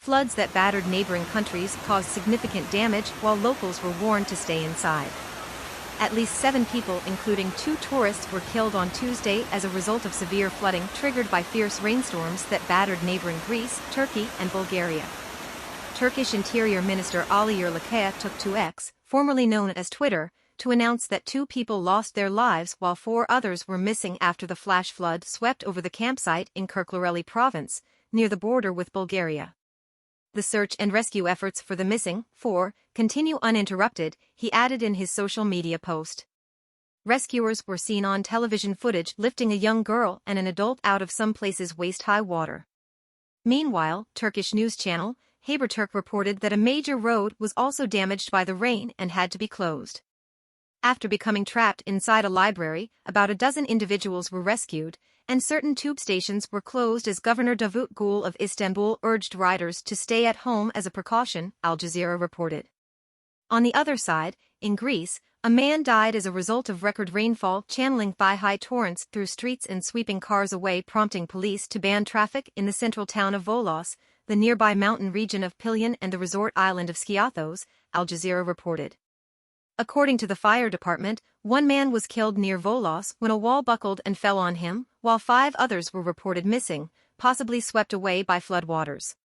Floods that battered neighboring countries caused significant damage while locals were warned to stay inside. At least 7 people, including 2 tourists, were killed on Tuesday as a result of severe flooding triggered by fierce rainstorms that battered neighboring Greece, Turkey, and Bulgaria. Turkish Interior Minister Ali Yerlikaya took to X, formerly known as Twitter, to announce that 2 people lost their lives while 4 others were missing after the flash flood swept over the campsite in Kırklareli province, near the border with Bulgaria. The search and rescue efforts for the missing 4 continue uninterrupted, he added in his social media post. Rescuers were seen on television footage lifting a young girl and an adult out of some places waist-high water. Meanwhile, Turkish news channel Haberturk reported that a major road was also damaged by the rain and had to be closed. After becoming trapped inside a library, about a dozen individuals were rescued, and certain tube stations were closed as Governor Davut Gül of Istanbul urged riders to stay at home as a precaution, Al Jazeera reported. On the other side, in Greece, a man died as a result of record rainfall channeling thigh-high torrents through streets and sweeping cars away, prompting police to ban traffic in the central town of Volos, the nearby mountain region of Pilion, and the resort island of Skiathos, Al Jazeera reported. According to the fire department, 1 man was killed near Volos when a wall buckled and fell on him, while 5 others were reported missing, possibly swept away by floodwaters.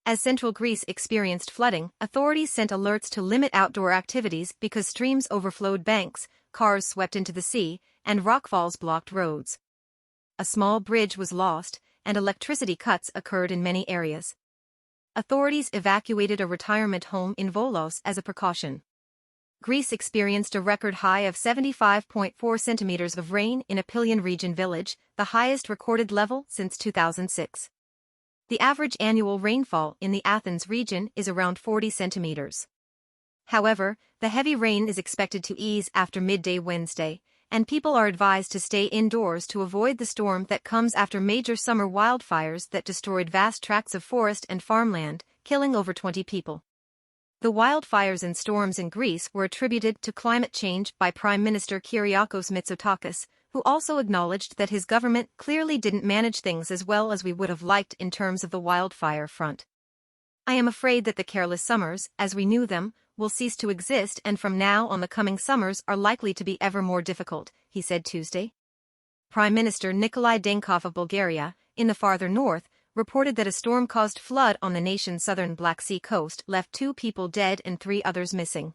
As central Greece experienced flooding, authorities sent alerts to limit outdoor activities because streams overflowed banks, cars swept into the sea, and rockfalls blocked roads. A small bridge was lost, and electricity cuts occurred in many areas. Authorities evacuated a retirement home in Volos as a precaution. Greece experienced a record high of 75.4 centimeters of rain in a Pilion region village, the highest recorded level since 2006. The average annual rainfall in the Athens region is around 40 centimeters. However, the heavy rain is expected to ease after midday Wednesday, and people are advised to stay indoors to avoid the storm that comes after major summer wildfires that destroyed vast tracts of forest and farmland, killing over 20 people. The wildfires and storms in Greece were attributed to climate change by Prime Minister Kyriakos Mitsotakis, who also acknowledged that his government clearly didn't manage things as well as we would have liked in terms of the wildfire front. I am afraid that the careless summers, as we knew them, will cease to exist, and from now on the coming summers are likely to be ever more difficult, he said Tuesday. Prime Minister Nicolae Denkov of Bulgaria, in the farther north, reported that a storm caused flood on the nation's southern Black Sea coast left 2 people dead and 3 others missing.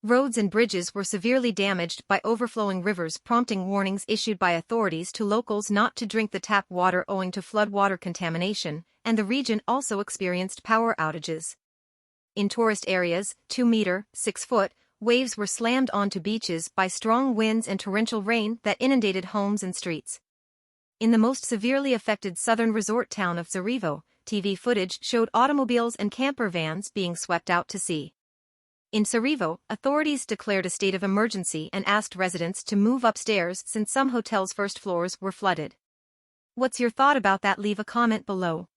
Roads and bridges were severely damaged by overflowing rivers, prompting warnings issued by authorities to locals not to drink the tap water owing to floodwater contamination, and the region also experienced power outages. In tourist areas, 2-meter, 6-foot, waves were slammed onto beaches by strong winds and torrential rain that inundated homes and streets. In the most severely affected southern resort town of Zarivo, TV footage showed automobiles and camper vans being swept out to sea. In Sarajevo, authorities declared a state of emergency and asked residents to move upstairs since some hotels' first floors were flooded. What's your thought about that? Leave a comment below.